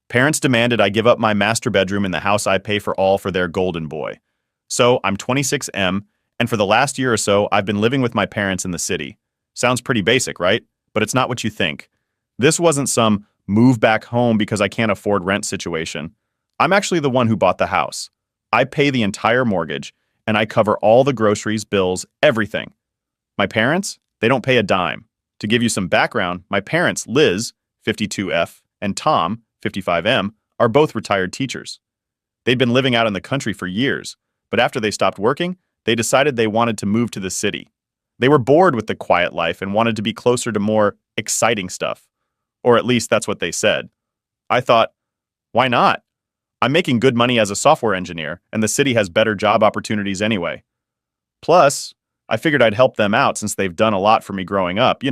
Parents demanded I give up my master bedroom in the house I pay for all for their golden boy. So I'm 26M, and for the last year or so, I've been living with my parents in the city. Sounds pretty basic, right? But it's not what you think. This wasn't some move back home because I can't afford rent situation. I'm actually the one who bought the house. I pay the entire mortgage, and I cover all the groceries, bills, everything. My parents, they don't pay a dime. To give you some background, my parents, Liz, 52F, and Tom, 55M, are both retired teachers. They'd been living out in the country for years, but after they stopped working, they decided they wanted to move to the city. They were bored with the quiet life and wanted to be closer to more exciting stuff. Or at least that's what they said. I thought, why not? I'm making good money as a software engineer, and the city has better job opportunities anyway. Plus, I figured I'd help them out since they've done a lot for me growing up,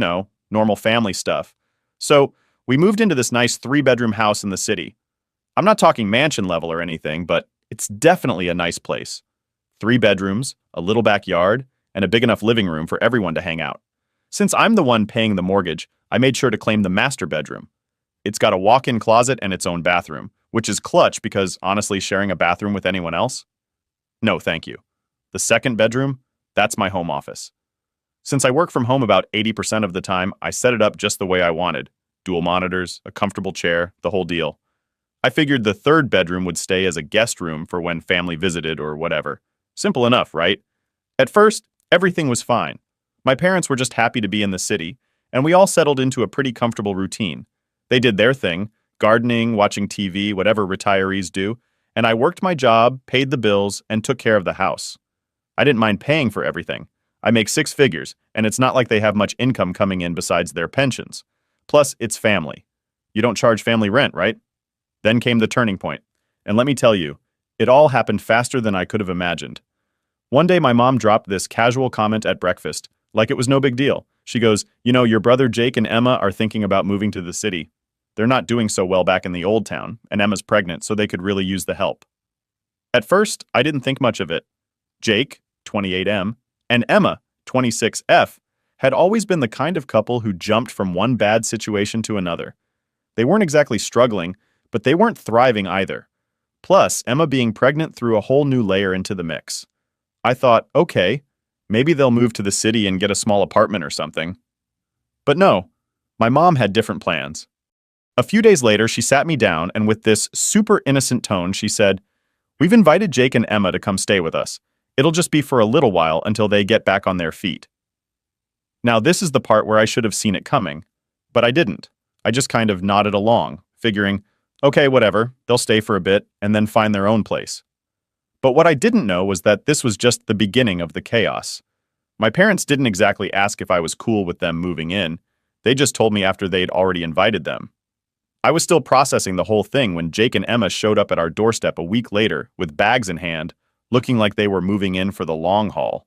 normal family stuff. So, we moved into this nice 3-bedroom house in the city. I'm not talking mansion level or anything, but it's definitely a nice place. 3 bedrooms, a little backyard, and a big enough living room for everyone to hang out. Since I'm the one paying the mortgage, I made sure to claim the master bedroom. It's got a walk-in closet and its own bathroom, which is clutch because honestly, sharing a bathroom with anyone else? No, thank you. The second bedroom, that's my home office. Since I work from home about 80% of the time, I set it up just the way I wanted. Dual monitors, a comfortable chair, the whole deal. I figured the third bedroom would stay as a guest room for when family visited or whatever. Simple enough, right? At first, everything was fine. My parents were just happy to be in the city, and we all settled into a pretty comfortable routine. They did their thing, gardening, watching TV, whatever retirees do, and I worked my job, paid the bills, and took care of the house. I didn't mind paying for everything. I make 6 figures, and it's not like they have much income coming in besides their pensions. Plus, it's family. You don't charge family rent, right? Then came the turning point. And let me tell you, it all happened faster than I could have imagined. One day my mom dropped this casual comment at breakfast, like it was no big deal. She goes, your brother Jake and Emma are thinking about moving to the city. They're not doing so well back in the old town, and Emma's pregnant, so they could really use the help. At first, I didn't think much of it. Jake, 28M, and Emma, 26F, had always been the kind of couple who jumped from one bad situation to another. They weren't exactly struggling, but they weren't thriving either. Plus, Emma being pregnant threw a whole new layer into the mix. I thought, okay, maybe they'll move to the city and get a small apartment or something. But no, my mom had different plans. A few days later, she sat me down and with this super innocent tone, she said, "We've invited Jake and Emma to come stay with us. It'll just be for a little while until they get back on their feet." Now, this is the part where I should have seen it coming, but I didn't. I just kind of nodded along, figuring, okay, whatever, they'll stay for a bit and then find their own place. But what I didn't know was that this was just the beginning of the chaos. My parents didn't exactly ask if I was cool with them moving in. They just told me after they'd already invited them. I was still processing the whole thing when Jake and Emma showed up at our doorstep a week later with bags in hand, looking like they were moving in for the long haul.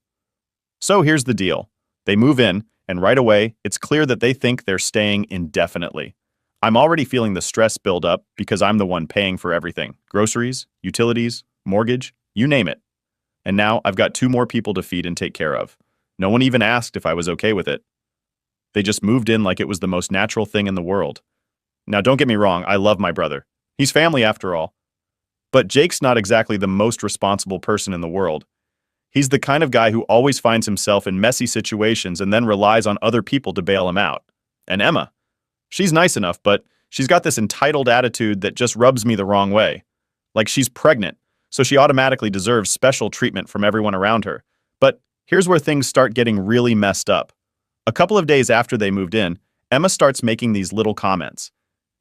So here's the deal. They move in, and right away, it's clear that they think they're staying indefinitely. I'm already feeling the stress build up because I'm the one paying for everything. Groceries, utilities, mortgage, you name it. And now I've got 2 more people to feed and take care of. No one even asked if I was okay with it. They just moved in like it was the most natural thing in the world. Now don't get me wrong, I love my brother. He's family after all. But Jake's not exactly the most responsible person in the world. He's the kind of guy who always finds himself in messy situations and then relies on other people to bail him out. And Emma, she's nice enough, but she's got this entitled attitude that just rubs me the wrong way. Like she's pregnant, so she automatically deserves special treatment from everyone around her. But here's where things start getting really messed up. A couple of days after they moved in, Emma starts making these little comments.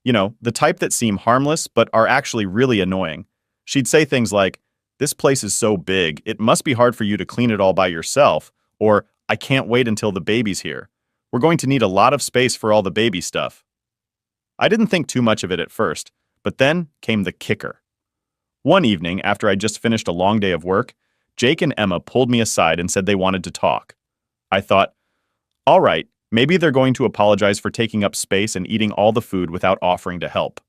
The type that seem harmless but are actually really annoying. She'd say things like, "This place is so big, it must be hard for you to clean it all by yourself," or "I can't wait until the baby's here. We're going to need a lot of space for all the baby stuff." I didn't think too much of it at first, but then came the kicker. One evening, after I'd just finished a long day of work, Jake and Emma pulled me aside and said they wanted to talk. I thought, all right, maybe they're going to apologize for taking up space and eating all the food without offering to help.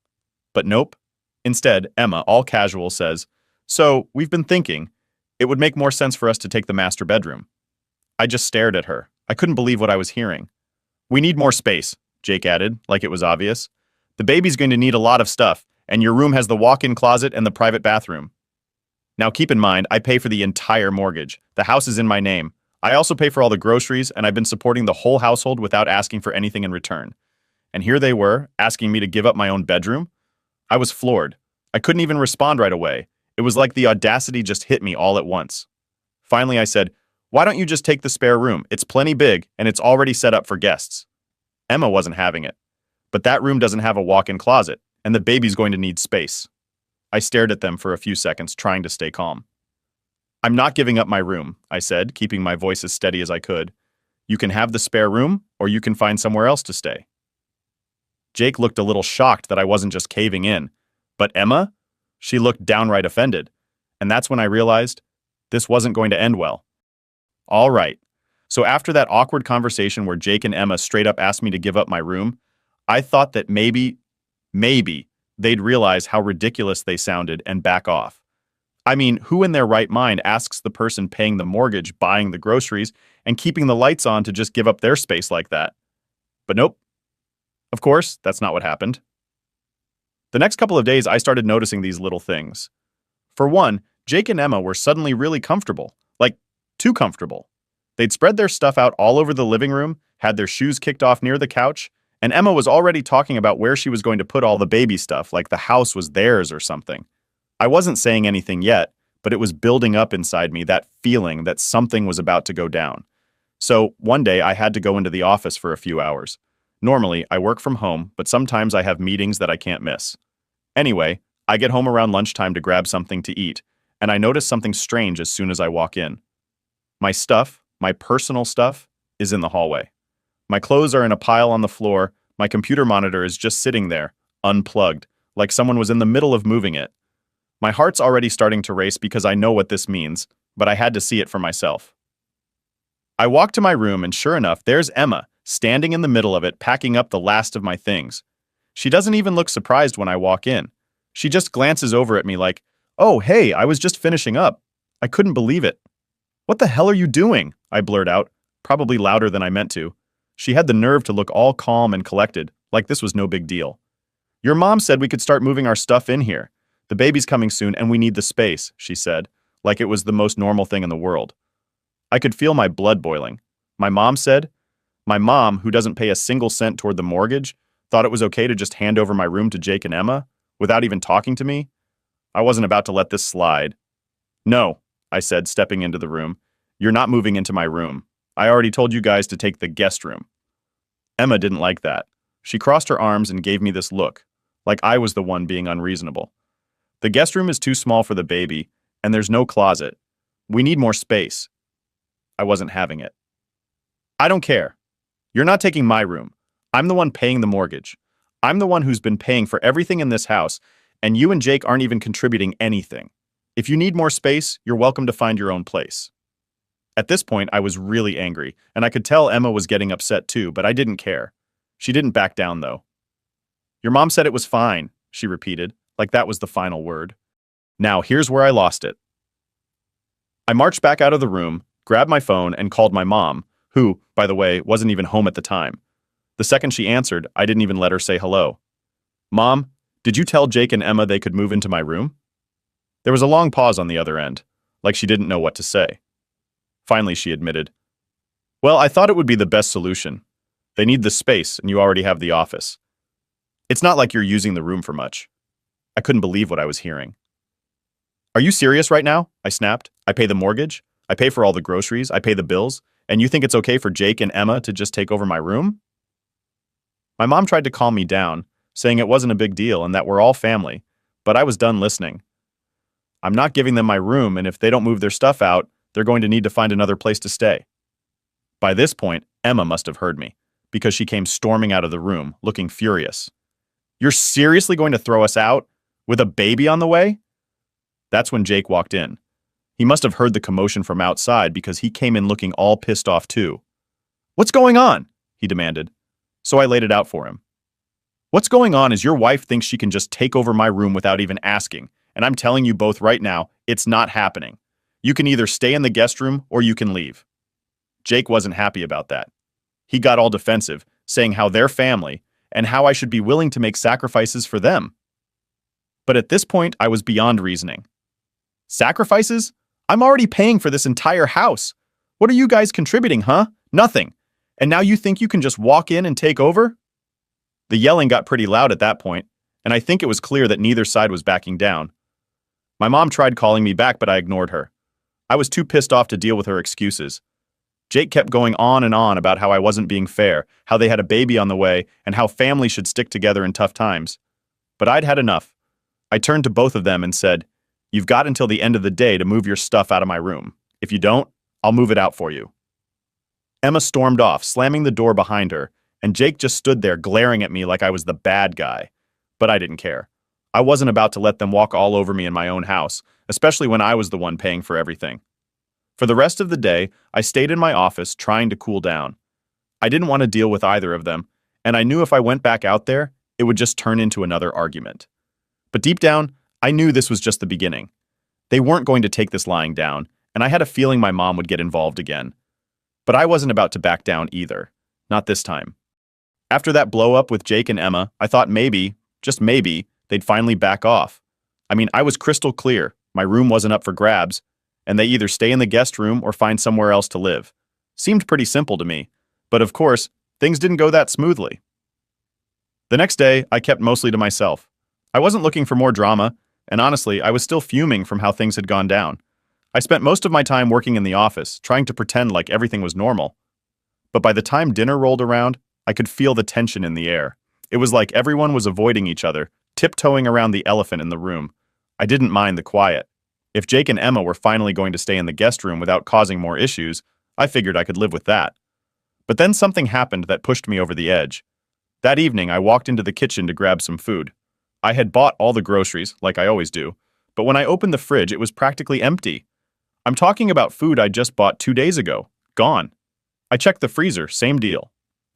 But nope. Instead, Emma, all casual, says, "So, we've been thinking, it would make more sense for us to take the master bedroom." I just stared at her. I couldn't believe what I was hearing. "We need more space," Jake added, like it was obvious. "The baby's going to need a lot of stuff, And your room has the walk-in closet and the private bathroom. Now keep in mind, I pay for the entire mortgage. The house is in my name. I also pay for all the groceries, and I've been supporting the whole household without asking for anything in return. And here they were, asking me to give up my own bedroom? I was floored. I couldn't even respond right away. It was like the audacity just hit me all at once. Finally, I said, "Why don't you just take the spare room? It's plenty big, and it's already set up for guests." Emma wasn't having it. "But that room doesn't have a walk-in closet, and the baby's going to need space." I stared at them for a few seconds, trying to stay calm. "I'm not giving up my room," I said, keeping my voice as steady as I could. "You can have the spare room, or you can find somewhere else to stay." Jake looked a little shocked that I wasn't just caving in. But Emma? She looked downright offended. And that's when I realized this wasn't going to end well. All right. So after that awkward conversation where Jake and Emma straight up asked me to give up my room, I thought that maybe they'd realize how ridiculous they sounded and back off. I mean, who in their right mind asks the person paying the mortgage, buying the groceries, and keeping the lights on to just give up their space like that? But nope. Of course, that's not what happened. The next couple of days, I started noticing these little things. For one, Jake and Emma were suddenly really comfortable, like too comfortable. They'd spread their stuff out all over the living room, had their shoes kicked off near the couch, and Emma was already talking about where she was going to put all the baby stuff, like the house was theirs or something. I wasn't saying anything yet, but it was building up inside me, that feeling that something was about to go down. So one day I had to go into the office for a few hours. Normally, I work from home, but sometimes I have meetings that I can't miss. Anyway, I get home around lunchtime to grab something to eat, and I notice something strange as soon as I walk in. My stuff, my personal stuff, is in the hallway. My clothes are in a pile on the floor, my computer monitor is just sitting there, unplugged, like someone was in the middle of moving it. My heart's already starting to race because I know what this means, but I had to see it for myself. I walk to my room and sure enough, there's Emma, standing in the middle of it, packing up the last of my things. She doesn't even look surprised when I walk in. She just glances over at me like, "Oh, hey, I was just finishing up." I couldn't believe it. "What the hell are you doing?" I blurt out, probably louder than I meant to. She had the nerve to look all calm and collected, like this was no big deal. "Your mom said we could start moving our stuff in here. The baby's coming soon and we need the space," she said, like it was the most normal thing in the world. I could feel my blood boiling. My mom said? My mom, who doesn't pay a single cent toward the mortgage, thought it was okay to just hand over my room to Jake and Emma, without even talking to me? I wasn't about to let this slide. "No," I said, stepping into the room. "You're not moving into my room. I already told you guys to take the guest room." Emma didn't like that. She crossed her arms and gave me this look, like I was the one being unreasonable. "The guest room is too small for the baby, and there's no closet. We need more space." I wasn't having it. "I don't care. You're not taking my room. I'm the one paying the mortgage. I'm the one who's been paying for everything in this house, and you and Jake aren't even contributing anything. If you need more space, you're welcome to find your own place." At this point, I was really angry, and I could tell Emma was getting upset too, but I didn't care. She didn't back down, though. "Your mom said it was fine," she repeated, like that was the final word. Now, here's where I lost it. I marched back out of the room, grabbed my phone, and called my mom, who, by the way, wasn't even home at the time. The second she answered, I didn't even let her say hello. "Mom, did you tell Jake and Emma they could move into my room?" There was a long pause on the other end, like she didn't know what to say. Finally, she admitted, "Well, I thought it would be the best solution. They need the space, and you already have the office. It's not like you're using the room for much." I couldn't believe what I was hearing. "Are you serious right now?" I snapped. "I pay the mortgage, I pay for all the groceries, I pay the bills, and you think it's okay for Jake and Emma to just take over my room?" My mom tried to calm me down, saying it wasn't a big deal and that we're all family, but I was done listening. "I'm not giving them my room, and if they don't move their stuff out, they're going to need to find another place to stay." By this point, Emma must have heard me, because she came storming out of the room, looking furious. "You're seriously going to throw us out? With a baby on the way?" That's when Jake walked in. He must have heard the commotion from outside because he came in looking all pissed off too. "What's going on?" he demanded. So I laid it out for him. "What's going on is your wife thinks she can just take over my room without even asking, and I'm telling you both right now, it's not happening. You can either stay in the guest room or you can leave." Jake wasn't happy about that. He got all defensive, saying how they're family and how I should be willing to make sacrifices for them. But at this point, I was beyond reasoning. Sacrifices? I'm already paying for this entire house. What are you guys contributing, huh? Nothing. And now you think you can just walk in and take over? The yelling got pretty loud at that point, and I think it was clear that neither side was backing down. My mom tried calling me back, but I ignored her. I was too pissed off to deal with her excuses. Jake kept going on and on about how I wasn't being fair, how they had a baby on the way, and how families should stick together in tough times. But I'd had enough. I turned to both of them and said, "You've got until the end of the day to move your stuff out of my room. If you don't, I'll move it out for you." Emma stormed off, slamming the door behind her, and Jake just stood there glaring at me like I was the bad guy. But I didn't care. I wasn't about to let them walk all over me in my own house, especially when I was the one paying for everything. For the rest of the day, I stayed in my office trying to cool down. I didn't want to deal with either of them, and I knew if I went back out there, it would just turn into another argument. But deep down, I knew this was just the beginning. They weren't going to take this lying down, and I had a feeling my mom would get involved again. But I wasn't about to back down either. Not this time. After that blow-up with Jake and Emma, I thought maybe, just maybe, they'd finally back off. I mean, I was crystal clear. My room wasn't up for grabs, and they either stay in the guest room or find somewhere else to live. Seemed pretty simple to me. But of course, things didn't go that smoothly. The next day, I kept mostly to myself. I wasn't looking for more drama, and honestly, I was still fuming from how things had gone down. I spent most of my time working in the office, trying to pretend like everything was normal. But by the time dinner rolled around, I could feel the tension in the air. It was like everyone was avoiding each other, tiptoeing around the elephant in the room. I didn't mind the quiet. If Jake and Emma were finally going to stay in the guest room without causing more issues, I figured I could live with that. But then something happened that pushed me over the edge. That evening, I walked into the kitchen to grab some food. I had bought all the groceries, like I always do, but when I opened the fridge, it was practically empty. I'm talking about food I just bought 2 days ago. Gone. I checked the freezer, same deal.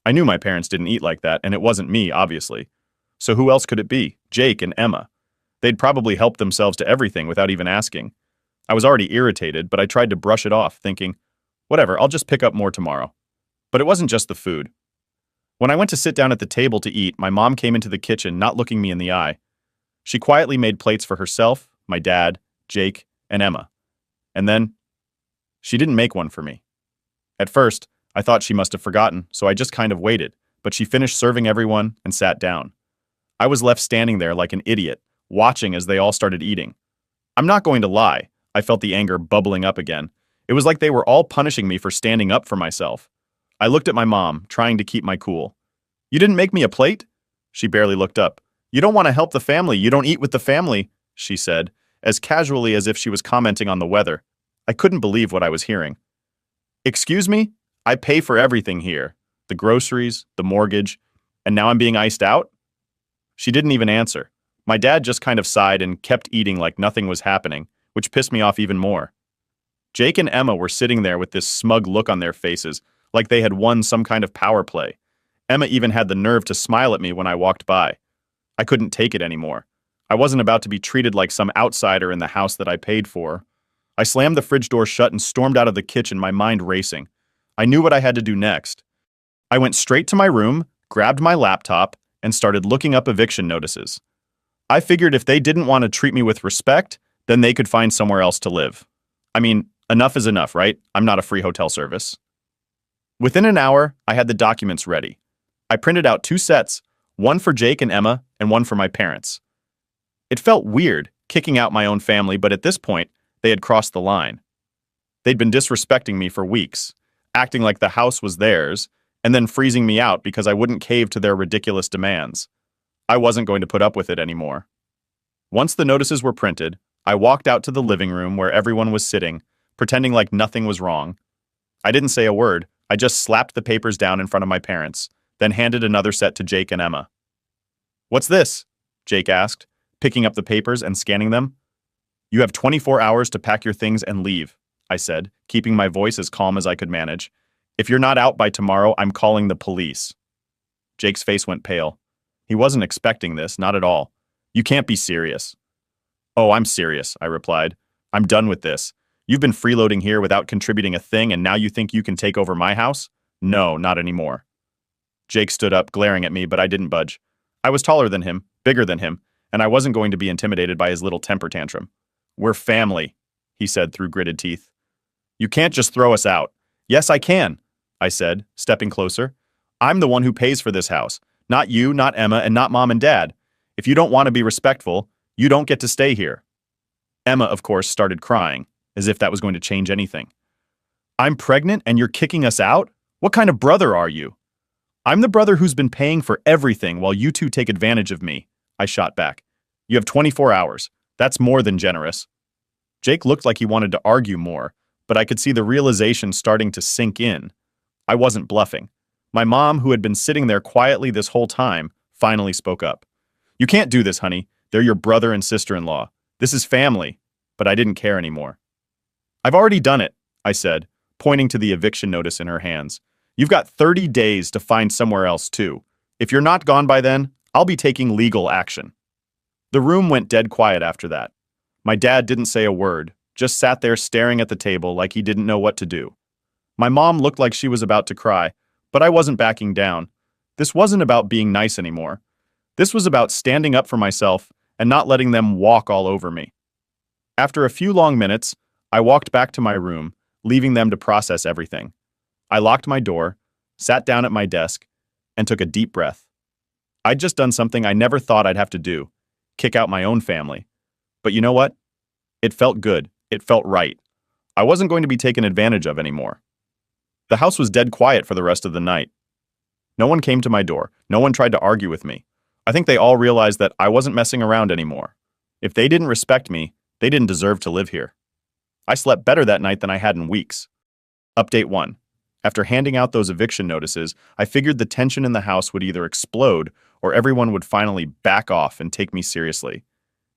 I knew my parents didn't eat like that, and it wasn't me, obviously. So who else could it be? Jake and Emma. They'd probably helped themselves to everything without even asking. I was already irritated, but I tried to brush it off, thinking, whatever, I'll just pick up more tomorrow. But it wasn't just the food. When I went to sit down at the table to eat, my mom came into the kitchen, not looking me in the eye. She quietly made plates for herself, my dad, Jake, and Emma. And then, she didn't make one for me. At first, I thought she must have forgotten, so I just kind of waited, but she finished serving everyone and sat down. I was left standing there like an idiot, watching as they all started eating. I'm not going to lie, I felt the anger bubbling up again. It was like they were all punishing me for standing up for myself. I looked at my mom, trying to keep my cool. "You didn't make me a plate?" She barely looked up. "You don't want to help the family, you don't eat with the family," she said, as casually as if she was commenting on the weather. I couldn't believe what I was hearing. "Excuse me? I pay for everything here. The groceries, the mortgage, and now I'm being iced out?" She didn't even answer. My dad just kind of sighed and kept eating like nothing was happening, which pissed me off even more. Jake and Emma were sitting there with this smug look on their faces, like they had won some kind of power play. Emma even had the nerve to smile at me when I walked by. I couldn't take it anymore. I wasn't about to be treated like some outsider in the house that I paid for. I slammed the fridge door shut and stormed out of the kitchen, my mind racing. I knew what I had to do next. I went straight to my room, grabbed my laptop, and started looking up eviction notices. I figured if they didn't want to treat me with respect, then they could find somewhere else to live. I mean, enough is enough, right? I'm not a free hotel service. Within an hour, I had the documents ready. I printed out 2 sets, one for Jake and Emma and one for my parents. It felt weird, kicking out my own family, but at this point, they had crossed the line. They'd been disrespecting me for weeks, acting like the house was theirs, and then freezing me out because I wouldn't cave to their ridiculous demands. I wasn't going to put up with it anymore. Once the notices were printed, I walked out to the living room where everyone was sitting, pretending like nothing was wrong. I didn't say a word, I just slapped the papers down in front of my parents, then handed another set to Jake and Emma. "What's this?" Jake asked, picking up the papers and scanning them. "You have 24 hours to pack your things and leave," I said, keeping my voice as calm as I could manage. "If you're not out by tomorrow, I'm calling the police." Jake's face went pale. He wasn't expecting this, not at all. "You can't be serious." "Oh, I'm serious," I replied. "I'm done with this. You've been freeloading here without contributing a thing, and now you think you can take over my house? No, not anymore." Jake stood up, glaring at me, but I didn't budge. I was taller than him, bigger than him, and I wasn't going to be intimidated by his little temper tantrum. "We're family," he said through gritted teeth. "You can't just throw us out." "Yes, I can," I said, stepping closer. "I'm the one who pays for this house. Not you, not Emma, and not Mom and Dad. If you don't want to be respectful, you don't get to stay here." Emma, of course, started crying, as if that was going to change anything. "I'm pregnant and you're kicking us out? What kind of brother are you?" "I'm the brother who's been paying for everything while you two take advantage of me," I shot back. "You have 24 hours. That's more than generous." Jake looked like he wanted to argue more, but I could see the realization starting to sink in. I wasn't bluffing. My mom, who had been sitting there quietly this whole time, finally spoke up. "You can't do this, honey. They're your brother and sister-in-law. This is family." But I didn't care anymore. "I've already done it," I said, pointing to the eviction notice in her hands. "You've got 30 days to find somewhere else, too. If you're not gone by then, I'll be taking legal action." The room went dead quiet after that. My dad didn't say a word, just sat there staring at the table like he didn't know what to do. My mom looked like she was about to cry, but I wasn't backing down. This wasn't about being nice anymore. This was about standing up for myself and not letting them walk all over me. After a few long minutes, I walked back to my room, leaving them to process everything. I locked my door, sat down at my desk, and took a deep breath. I'd just done something I never thought I'd have to do, kick out my own family. But you know what? It felt good. It felt right. I wasn't going to be taken advantage of anymore. The house was dead quiet for the rest of the night. No one came to my door. No one tried to argue with me. I think they all realized that I wasn't messing around anymore. If they didn't respect me, they didn't deserve to live here. I slept better that night than I had in weeks. Update 1. After handing out those eviction notices, I figured the tension in the house would either explode or everyone would finally back off and take me seriously.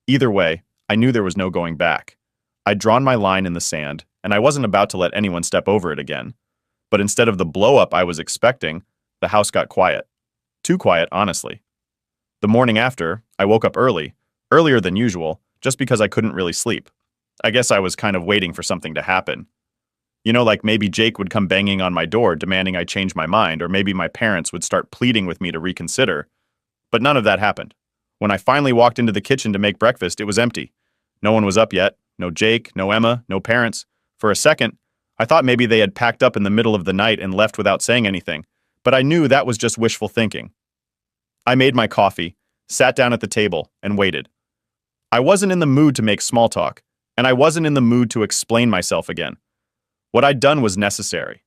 Either way, I knew there was no going back. I'd drawn my line in the sand, and I wasn't about to let anyone step over it again. But instead of the blow-up I was expecting, the house got quiet. Too quiet, honestly. The morning after, I woke up early, earlier than usual, just because I couldn't really sleep. I guess I was kind of waiting for something to happen. You know, like maybe Jake would come banging on my door demanding I change my mind, or maybe my parents would start pleading with me to reconsider. But none of that happened. When I finally walked into the kitchen to make breakfast, it was empty. No one was up yet. No Jake, no Emma, no parents. For a second, I thought maybe they had packed up in the middle of the night and left without saying anything, but I knew that was just wishful thinking. I made my coffee, sat down at the table, and waited. I wasn't in the mood to make small talk, and I wasn't in the mood to explain myself again. What I'd done was necessary.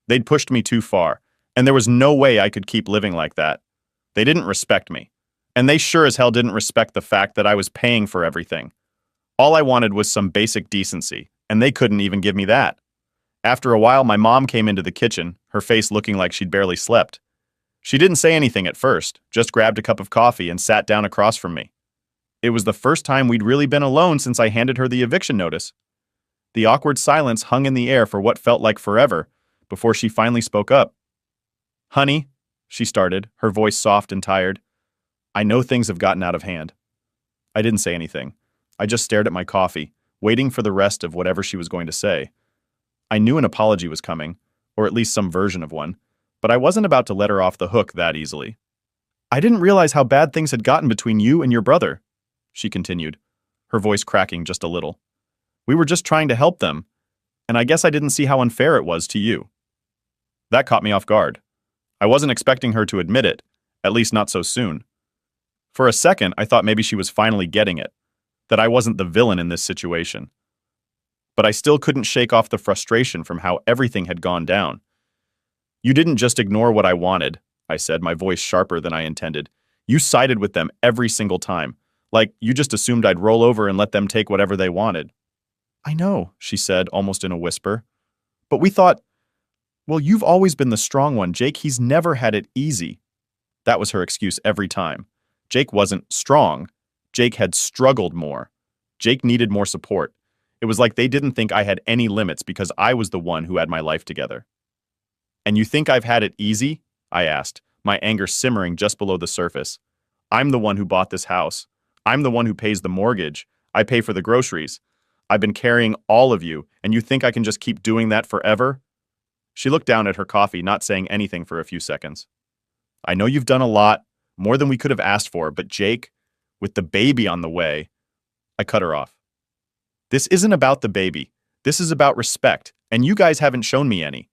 They'd pushed me too far, and there was no way I could keep living like that. They didn't respect me, and they sure as hell didn't respect the fact that I was paying for everything. All I wanted was some basic decency, and they couldn't even give me that. After a while, my mom came into the kitchen, her face looking like she'd barely slept. She didn't say anything at first, just grabbed a cup of coffee and sat down across from me. It was the first time we'd really been alone since I handed her the eviction notice. The awkward silence hung in the air for what felt like forever, before she finally spoke up. "Honey," she started, her voice soft and tired, "I know things have gotten out of hand." I didn't say anything. I just stared at my coffee, waiting for the rest of whatever she was going to say. I knew an apology was coming, or at least some version of one, but I wasn't about to let her off the hook that easily. "I didn't realize how bad things had gotten between you and your brother," she continued, her voice cracking just a little. "We were just trying to help them, and I guess I didn't see how unfair it was to you." That caught me off guard. I wasn't expecting her to admit it, at least not so soon. For a second, I thought maybe she was finally getting it, that I wasn't the villain in this situation. But I still couldn't shake off the frustration from how everything had gone down. "You didn't just ignore what I wanted," I said, my voice sharper than I intended. "You sided with them every single time. Like, you just assumed I'd roll over and let them take whatever they wanted." "I know," she said, almost in a whisper. "But we thought, well, you've always been the strong one, Jake. He's never had it easy." That was her excuse every time. Jake wasn't strong. Jake had struggled more. Jake needed more support. It was like they didn't think I had any limits because I was the one who had my life together. "And you think I've had it easy?" I asked, my anger simmering just below the surface. "I'm the one who bought this house. I'm the one who pays the mortgage. I pay for the groceries. I've been carrying all of you, and you think I can just keep doing that forever?" She looked down at her coffee, not saying anything for a few seconds. "I know you've done a lot, more than we could have asked for, but Jake, with the baby on the way. I cut her off. This isn't about the baby. This is about respect, and you guys haven't shown me any.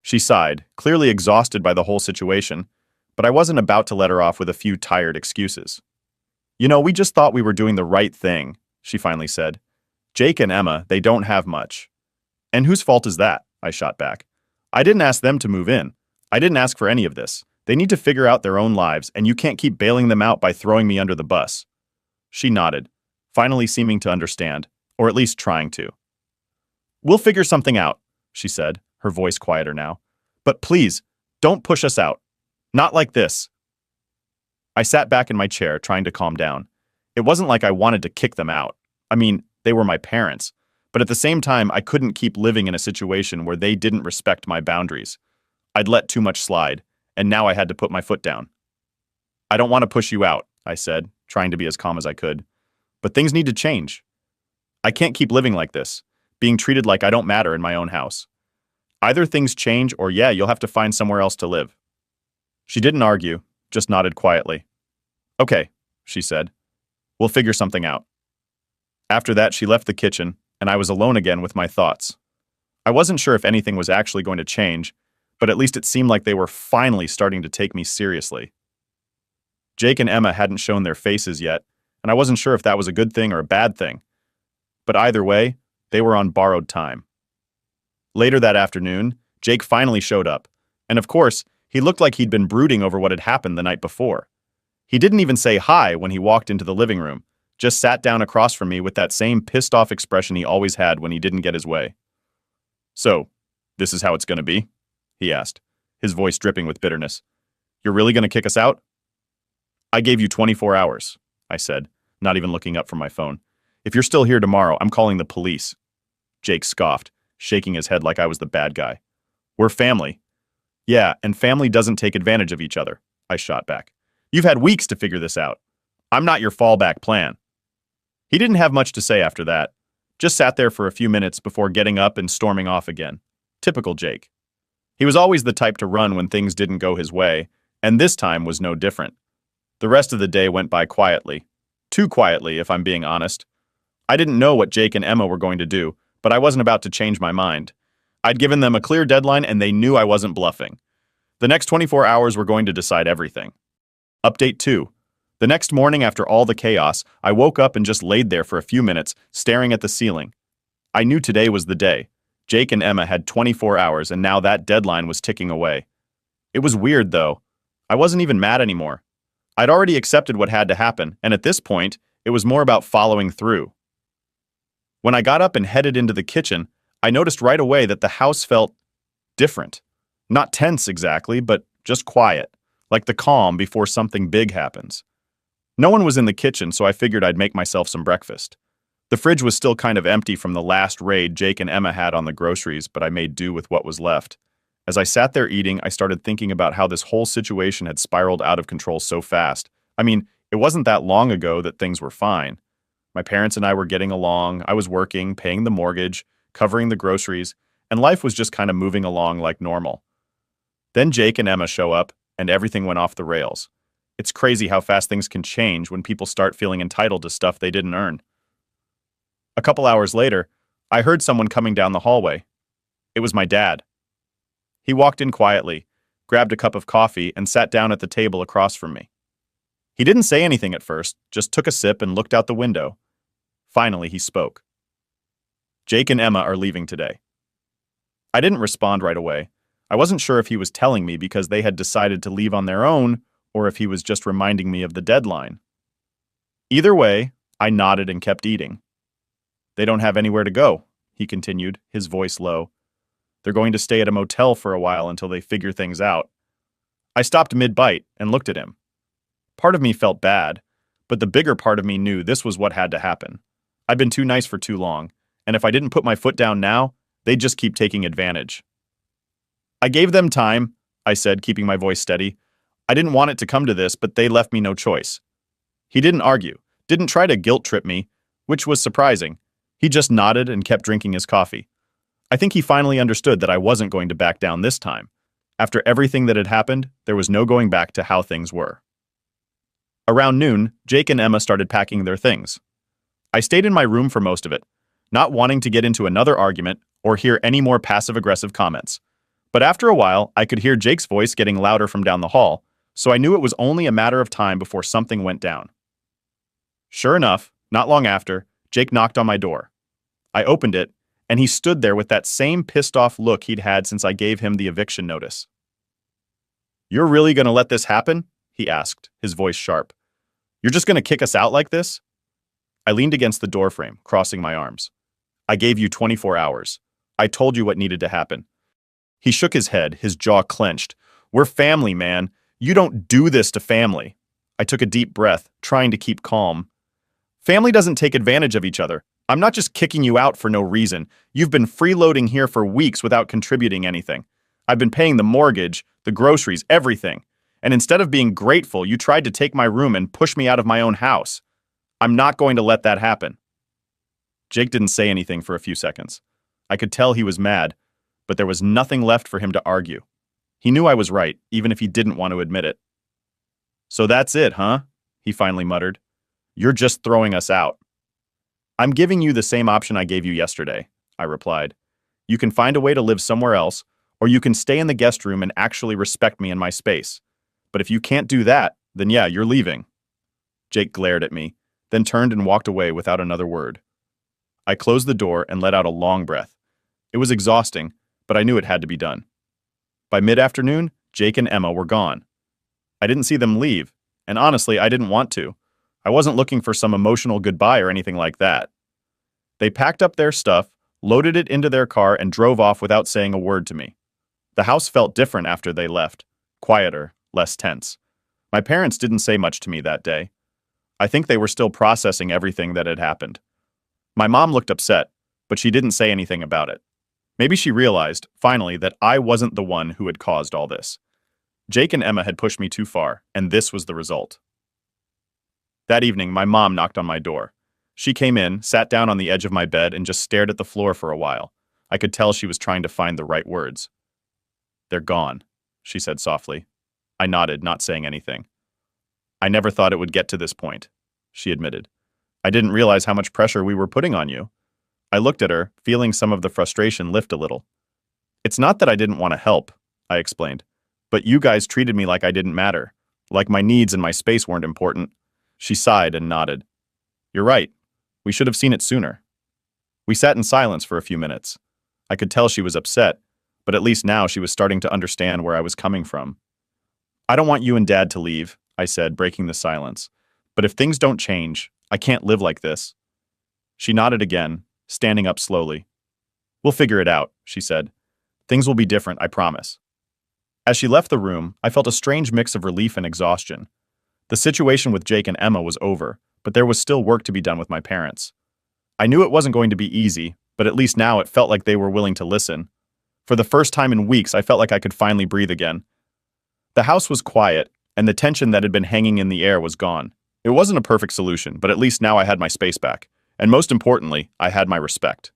She sighed, clearly exhausted by the whole situation, but I wasn't about to let her off with a few tired excuses. You know, we just thought we were doing the right thing, she finally said. Jake and Emma, they don't have much. And whose fault is that? I shot back. I didn't ask them to move in. I didn't ask for any of this. They need to figure out their own lives, and you can't keep bailing them out by throwing me under the bus. She nodded, finally seeming to understand, or at least trying to. We'll figure something out, she said, her voice quieter now. But please, don't push us out. Not like this. I sat back in my chair, trying to calm down. It wasn't like I wanted to kick them out. I mean, they were my parents. But at the same time, I couldn't keep living in a situation where they didn't respect my boundaries. I'd let too much slide, and now I had to put my foot down. I don't want to push you out, I said, trying to be as calm as I could. But things need to change. I can't keep living like this, being treated like I don't matter in my own house. Either things change or yeah, you'll have to find somewhere else to live. She didn't argue, just nodded quietly. Okay, she said. We'll figure something out. After that, she left the kitchen, and I was alone again with my thoughts. I wasn't sure if anything was actually going to change, but at least it seemed like they were finally starting to take me seriously. Jake and Emma hadn't shown their faces yet, and I wasn't sure if that was a good thing or a bad thing. But either way, they were on borrowed time. Later that afternoon, Jake finally showed up, and of course, he looked like he'd been brooding over what had happened the night before. He didn't even say hi when he walked into the living room, just sat down across from me with that same pissed-off expression he always had when he didn't get his way. So, this is how it's going to be? He asked, his voice dripping with bitterness. You're really going to kick us out? I gave you 24 hours, I said, not even looking up from my phone. If you're still here tomorrow, I'm calling the police. Jake scoffed, shaking his head like I was the bad guy. We're family. Yeah, and family doesn't take advantage of each other, I shot back. You've had weeks to figure this out. I'm not your fallback plan. He didn't have much to say after that, just sat there for a few minutes before getting up and storming off again. Typical Jake. He was always the type to run when things didn't go his way, and this time was no different. The rest of the day went by quietly. Too quietly, if I'm being honest. I didn't know what Jake and Emma were going to do, but I wasn't about to change my mind. I'd given them a clear deadline, and they knew I wasn't bluffing. The next 24 hours were going to decide everything. Update 2. The next morning after all the chaos, I woke up and just laid there for a few minutes, staring at the ceiling. I knew today was the day. Jake and Emma had 24 hours, and now that deadline was ticking away. It was weird, though. I wasn't even mad anymore. I'd already accepted what had to happen, and at this point, it was more about following through. When I got up and headed into the kitchen, I noticed right away that the house felt different. Not tense exactly, but just quiet, like the calm before something big happens. No one was in the kitchen, so I figured I'd make myself some breakfast. The fridge was still kind of empty from the last raid Jake and Emma had on the groceries, but I made do with what was left. As I sat there eating, I started thinking about how this whole situation had spiraled out of control so fast. I mean, it wasn't that long ago that things were fine. My parents and I were getting along, I was working, paying the mortgage, covering the groceries, and life was just kind of moving along like normal. Then Jake and Emma show up, and everything went off the rails. It's crazy how fast things can change when people start feeling entitled to stuff they didn't earn. A couple hours later, I heard someone coming down the hallway. It was my dad. He walked in quietly, grabbed a cup of coffee, and sat down at the table across from me. He didn't say anything at first, just took a sip and looked out the window. Finally, he spoke. Jake and Emma are leaving today. I didn't respond right away. I wasn't sure if he was telling me because they had decided to leave on their own or if he was just reminding me of the deadline. Either way, I nodded and kept eating. They don't have anywhere to go, he continued, his voice low. They're going to stay at a motel for a while until they figure things out. I stopped mid-bite and looked at him. Part of me felt bad, but the bigger part of me knew this was what had to happen. I'd been too nice for too long, and if I didn't put my foot down now, they'd just keep taking advantage. I gave them time, I said, keeping my voice steady. I didn't want it to come to this, but they left me no choice. He didn't argue, didn't try to guilt trip me, which was surprising. He just nodded and kept drinking his coffee. I think he finally understood that I wasn't going to back down this time. After everything that had happened, there was no going back to how things were. Around noon, Jake and Emma started packing their things. I stayed in my room for most of it, not wanting to get into another argument or hear any more passive-aggressive comments. But after a while, I could hear Jake's voice getting louder from down the hall, so I knew it was only a matter of time before something went down. Sure enough, not long after, Jake knocked on my door. I opened it, and he stood there with that same pissed-off look he'd had since I gave him the eviction notice. "You're really gonna let this happen?" he asked, his voice sharp. "You're just gonna kick us out like this?" I leaned against the doorframe, crossing my arms. "I gave you 24 hours. I told you what needed to happen." He shook his head, his jaw clenched. "We're family, man. You don't do this to family." I took a deep breath, trying to keep calm. "Family doesn't take advantage of each other. I'm not just kicking you out for no reason. You've been freeloading here for weeks without contributing anything. I've been paying the mortgage, the groceries, everything. And instead of being grateful, you tried to take my room and push me out of my own house. I'm not going to let that happen." Jake didn't say anything for a few seconds. I could tell he was mad, but there was nothing left for him to argue. He knew I was right, even if he didn't want to admit it. "So that's it, huh?" he finally muttered. "You're just throwing us out." "I'm giving you the same option I gave you yesterday," I replied. "You can find a way to live somewhere else, or you can stay in the guest room and actually respect me and my space. But if you can't do that, then yeah, you're leaving." Jake glared at me, then turned and walked away without another word. I closed the door and let out a long breath. It was exhausting, but I knew it had to be done. By mid-afternoon, Jake and Emma were gone. I didn't see them leave, and honestly, I didn't want to. I wasn't looking for some emotional goodbye or anything like that. They packed up their stuff, loaded it into their car, and drove off without saying a word to me. The house felt different after they left, quieter, less tense. My parents didn't say much to me that day. I think they were still processing everything that had happened. My mom looked upset, but she didn't say anything about it. Maybe she realized, finally, that I wasn't the one who had caused all this. Jake and Emma had pushed me too far, and this was the result. That evening, my mom knocked on my door. She came in, sat down on the edge of my bed, and just stared at the floor for a while. I could tell she was trying to find the right words. "They're gone," she said softly. I nodded, not saying anything. "I never thought it would get to this point," she admitted. "I didn't realize how much pressure we were putting on you." I looked at her, feeling some of the frustration lift a little. "It's not that I didn't want to help," I explained, "but you guys treated me like I didn't matter, like my needs and my space weren't important." She sighed and nodded. "You're right. We should have seen it sooner." We sat in silence for a few minutes. I could tell she was upset, but at least now she was starting to understand where I was coming from. "I don't want you and Dad to leave," I said, breaking the silence. "But if things don't change, I can't live like this." She nodded again, standing up slowly. "We'll figure it out," she said. "Things will be different, I promise." As she left the room, I felt a strange mix of relief and exhaustion. The situation with Jake and Emma was over, but there was still work to be done with my parents. I knew it wasn't going to be easy, but at least now it felt like they were willing to listen. For the first time in weeks, I felt like I could finally breathe again. The house was quiet, and the tension that had been hanging in the air was gone. It wasn't a perfect solution, but at least now I had my space back. And most importantly, I had my respect.